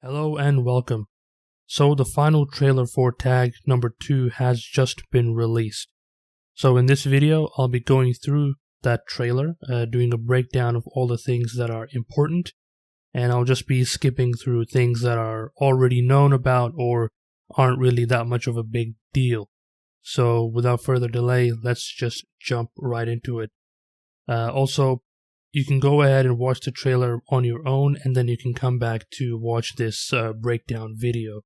Hello and welcome. So the final trailer for tag number 2 has just been released. So in this video I'll be going through that trailer, doing a breakdown of all the things that are important, and I'll just be skipping through things that are already known about or aren't really that much of a big deal. So without further delay, let's just jump right into it. Also, you can go ahead and watch the trailer on your own, and then you can come back to watch this breakdown video.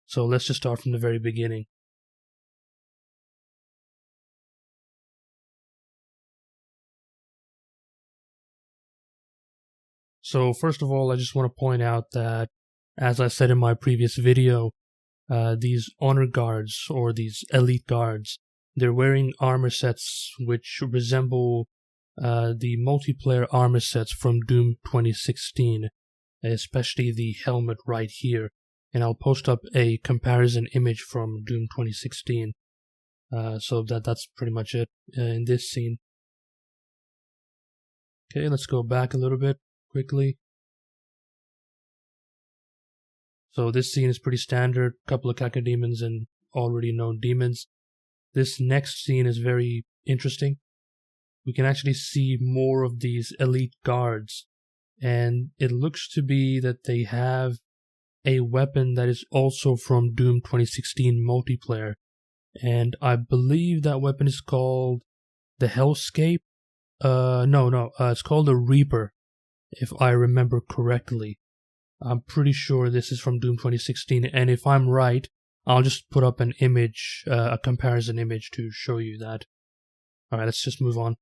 So let's just start from the very beginning. So first of all, I just want to point out that, as I said in my previous video, these honor guards, or these elite guards, they're wearing armor sets which resemble the multiplayer armor sets from Doom 2016, especially the helmet right here. And I'll post up a comparison image from Doom 2016. So that's pretty much it in this scene. Okay, let's go back a little bit quickly. So this scene is pretty standard, couple of cacodemons and already known demons. This next scene is very interesting. We can actually see more of these elite guards, and it looks to be that they have a weapon that is also from Doom 2016 multiplayer, and I believe that weapon is called the Hellscape. It's called the Reaper, if I remember correctly. I'm pretty sure this is from Doom 2016, and if I'm right, I'll just put up an image, a comparison image to show you that. Alright, let's just move on.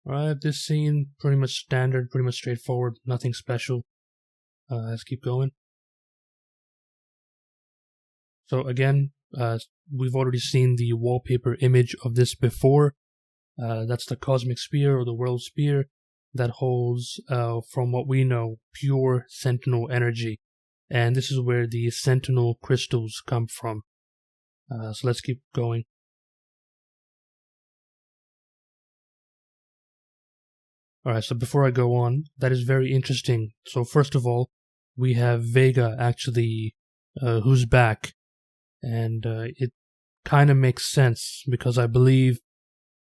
Alright, this scene, pretty much standard, pretty much straightforward, nothing special. Let's keep going. So again, we've already seen the wallpaper image of this before. That's the Cosmic Spear, or the World Spear, that holds, from what we know, pure Sentinel energy. And this is where the Sentinel crystals come from. So let's keep going. Alright, so before I go on, that is very interesting. So first of all, we have Vega actually, who's back. And it kind of makes sense, because I believe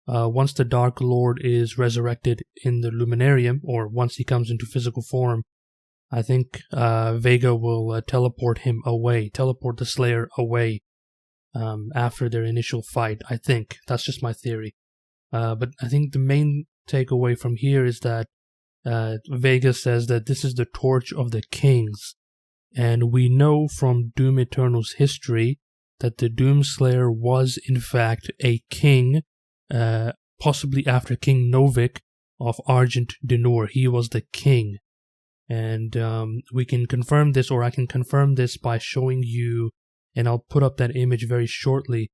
once the Dark Lord is resurrected in the Luminarium, or once he comes into physical form, I think Vega will teleport the Slayer away after their initial fight. I think. That's just my theory. But I think the main takeaway from here is that Vega says that this is the torch of the kings, and we know from Doom Eternal's history that the Doomslayer was in fact a king, possibly after King Novik of Argent Denur. He was the king, and we can confirm this, or I can confirm this by showing you, and I'll put up that image very shortly,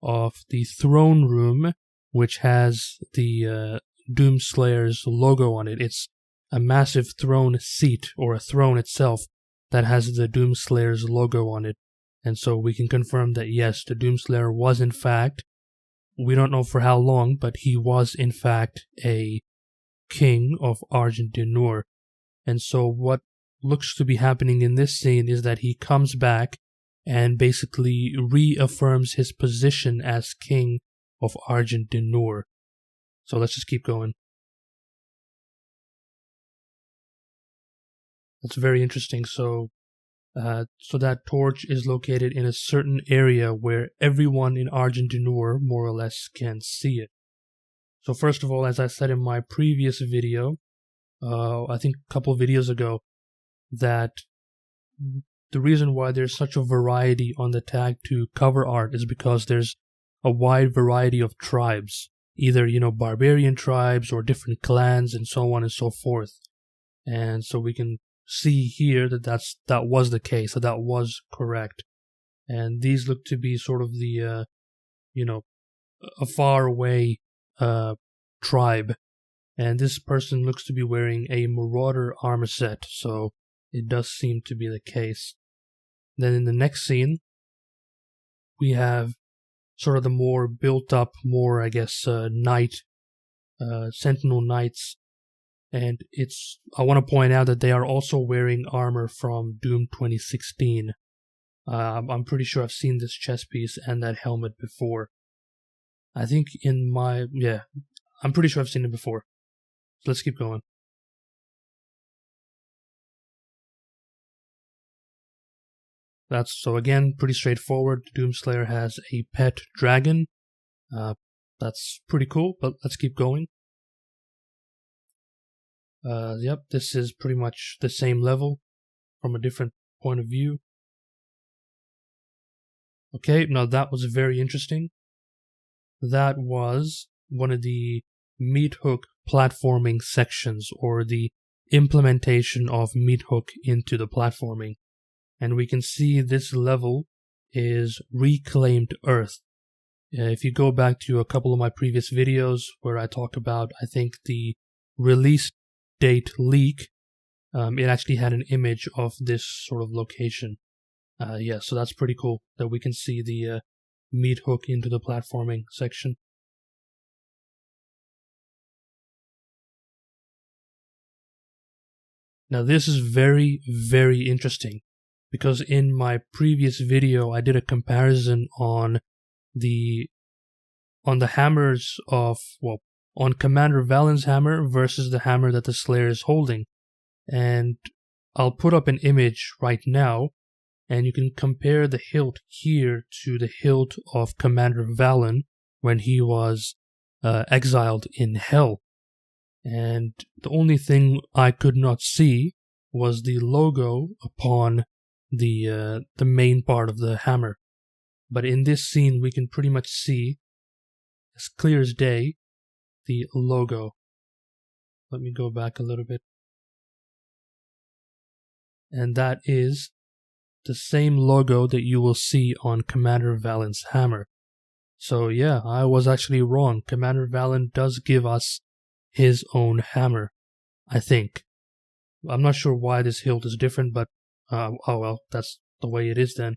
of the throne room, which has the Doomslayer's logo on it. It's a massive throne seat, or a throne itself, that has the Doomslayer's logo on it. And so we can confirm that yes, the Doomslayer was in fact, we don't know for how long, but he was in fact a king of Argent Denur. And so what looks to be happening in this scene is that he comes back and basically reaffirms his position as king of Argent Denur. So let's just keep going. That's very interesting. So that torch is located in a certain area where everyone in Argent Denur more or less can see it. So first of all, as I said in my previous video, I think a couple videos ago, that the reason why there's such a variety on the Tag 2 cover art is because there's a wide variety of tribes, either, barbarian tribes or different clans and so on and so forth. And so we can see here that that was the case, that was correct. And these look to be sort of the, a far away tribe. And this person looks to be wearing a Marauder armor set, so it does seem to be the case. Then in the next scene, we have sort of the more built up, more, I guess, knight Sentinel Knights, and I want to point out that they are also wearing armor from Doom 2016. I'm pretty sure I've seen this chest piece and that helmet before. I think I'm pretty sure I've seen it before. So let's keep going. So again, pretty straightforward. Doomslayer has a pet dragon. That's pretty cool, but let's keep going. Yep, this is pretty much the same level from a different point of view. Okay, now that was very interesting. That was one of the meat hook platforming sections, or the implementation of meat hook into the platforming. And we can see this level is Reclaimed Earth. If you go back to a couple of my previous videos where I talked about, I think, the release date leak, it actually had an image of this sort of location. So that's pretty cool that we can see the meat hook into the platforming section. Now this is very, very interesting, because in my previous video I did a comparison on the hammers on Commander Valen's hammer versus the hammer that the Slayer is holding. And I'll put up an image right now, and you can compare the hilt here to the hilt of Commander Valen when he was exiled in Hell. And the only thing I could not see was the logo upon the main part of the hammer. But in this scene, we can pretty much see, as clear as day, the logo. Let me go back a little bit. And that is the same logo that you will see on Commander Valen's hammer. So yeah, I was actually wrong. Commander Valen does give us his own hammer, I think. I'm not sure why this hilt is different, but oh well, that's the way it is then.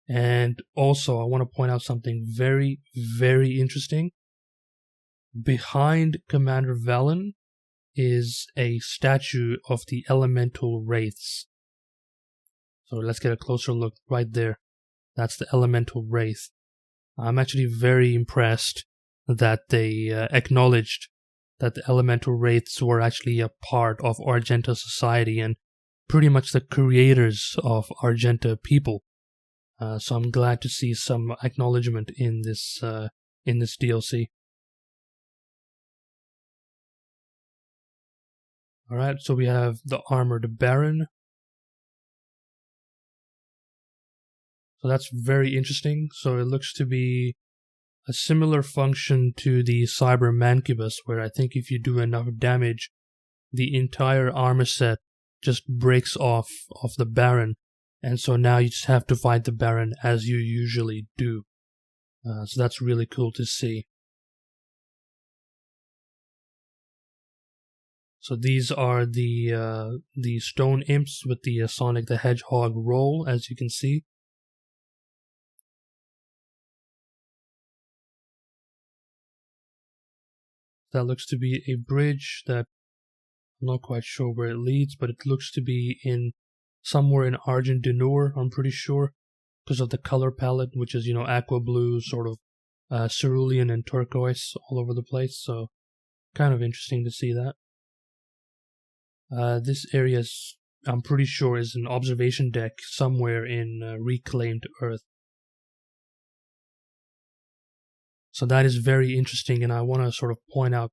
And also, I want to point out something very, very interesting. Behind Commander Valen is a statue of the elemental wraiths. So let's get a closer look right there. That's the elemental wraith. I'm actually very impressed that they acknowledged that the elemental wraiths were actually a part of Argenta society and pretty much the creators of Argenta people. So I'm glad to see some acknowledgement in this DLC. Alright, so we have the Armored Baron. So that's very interesting. So it looks to be a similar function to the Cyber Mancubus, where I think if you do enough damage, the entire armor set just breaks off of the Baron, and so now you just have to fight the Baron as you usually do. So that's really cool to see. So these are the stone imps with the Sonic the Hedgehog roll, as you can see. That looks to be a bridge that I'm not quite sure where it leads, but it looks to be in somewhere in Argent du Nord, I'm pretty sure, because of the color palette, which is, aqua blue, sort of cerulean and turquoise all over the place. So kind of interesting to see that. This area, I'm pretty sure, is an observation deck somewhere in Reclaimed Earth. So that is very interesting, and I want to sort of point out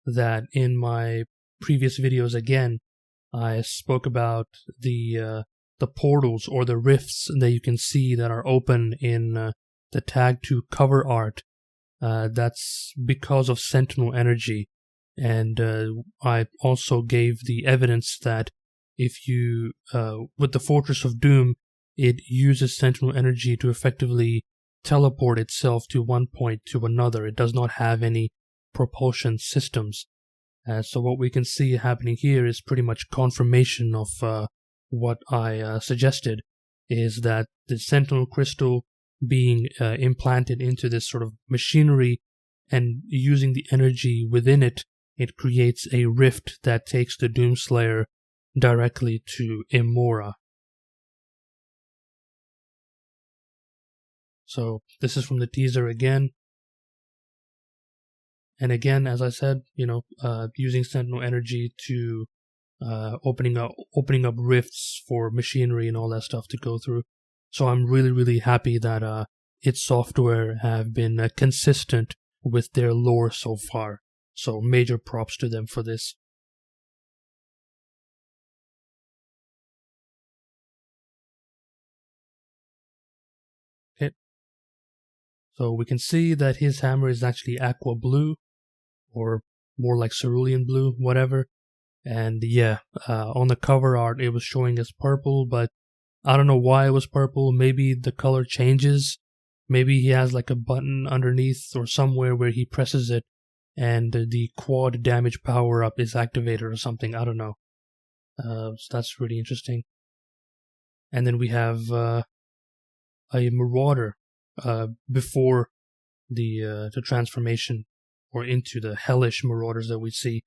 that in my previous videos, again, I spoke about the portals or the rifts that you can see that are open in the Tag 2 cover art. That's because of Sentinel energy. And I also gave the evidence that if you, with the Fortress of Doom, it uses Sentinel energy to effectively teleport itself to one point to another. It does not have any propulsion systems. So what we can see happening here is pretty much confirmation of what I suggested, is that the Sentinel crystal being implanted into this sort of machinery and using the energy within it, it creates a rift that takes the Doomslayer directly to Imora. So this is from the teaser again. And again, as I said, using Sentinel energy to opening up rifts for machinery and all that stuff to go through. So I'm really, really happy that its software have been consistent with their lore so far. So major props to them for this. Okay. So we can see that his hammer is actually aqua blue, or more like cerulean blue, whatever. And yeah, on the cover art it was showing as purple, but I don't know why it was purple. Maybe the color changes. Maybe he has like a button underneath or somewhere where he presses it and the quad damage power up is activated or something. I don't know. So that's really interesting. And then we have a Marauder before the transformation, or into the hellish Marauders that we see,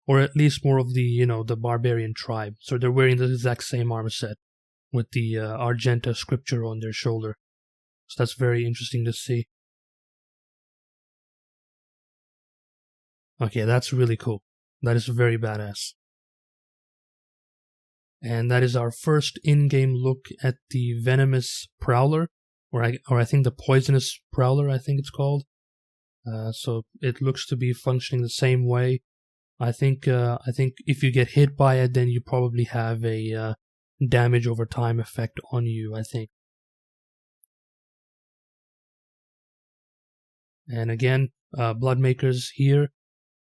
or at least more of the the barbarian tribe. So they're wearing the exact same armor set with the Argenta scripture on their shoulder. So that's very interesting to see. Okay, that's really cool. That is very badass. And that is our first in-game look at the venomous Prowler, or I think the poisonous Prowler, I think it's called. So it looks to be functioning the same way. I think if you get hit by it, then you probably have a damage over time effect on you, I think. And again, Bloodmakers here.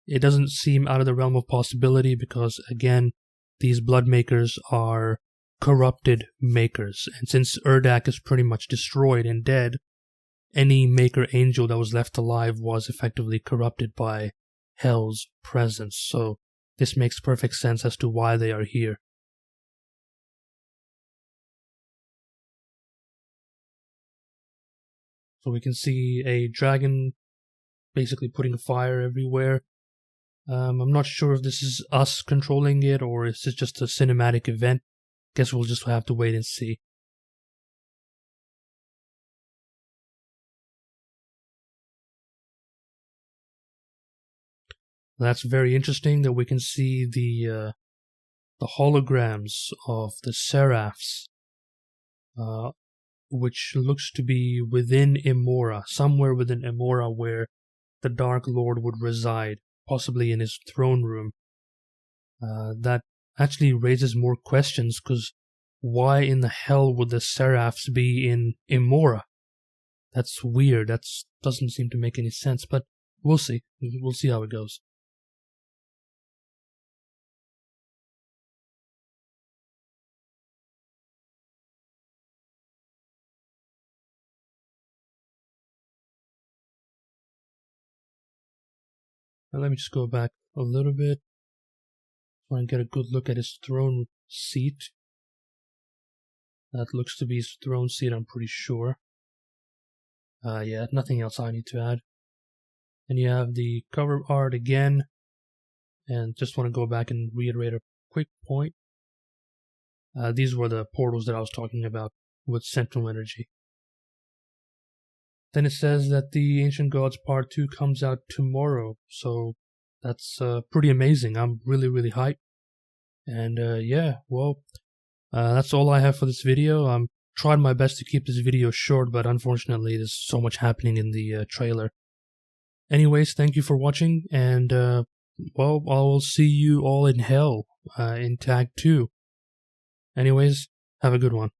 It doesn't seem out of the realm of possibility because, again, these Bloodmakers are corrupted makers. And since Urdak is pretty much destroyed and dead, any Maker Angel that was left alive was effectively corrupted by Hell's presence. So this makes perfect sense as to why they are here. So we can see a dragon basically putting fire everywhere. I'm not sure if this is us controlling it or is this just a cinematic event. Guess we'll just have to wait and see. That's very interesting that we can see the holograms of the Seraphs, which looks to be within Imora, somewhere within Imora where the Dark Lord would reside, possibly in his throne room. That actually raises more questions, because why in the hell would the Seraphs be in Imora? That's weird. That doesn't seem to make any sense, but we'll see. We'll see how it goes. Now let me just go back a little bit, try and get a good look at his throne seat. That looks to be his throne seat, I'm pretty sure. Yeah, nothing else I need to add. And you have the cover art again. And just want to go back and reiterate a quick point. These were the portals that I was talking about with Sentinel Energy. Then it says that the Ancient Gods Part 2 comes out tomorrow. So that's pretty amazing. I'm really, really hyped. And yeah, well, that's all I have for this video. I'm trying my best to keep this video short, but unfortunately there's so much happening in the trailer. Anyways, thank you for watching, and well, I'll see you all in hell in Tag 2. Anyways, have a good one.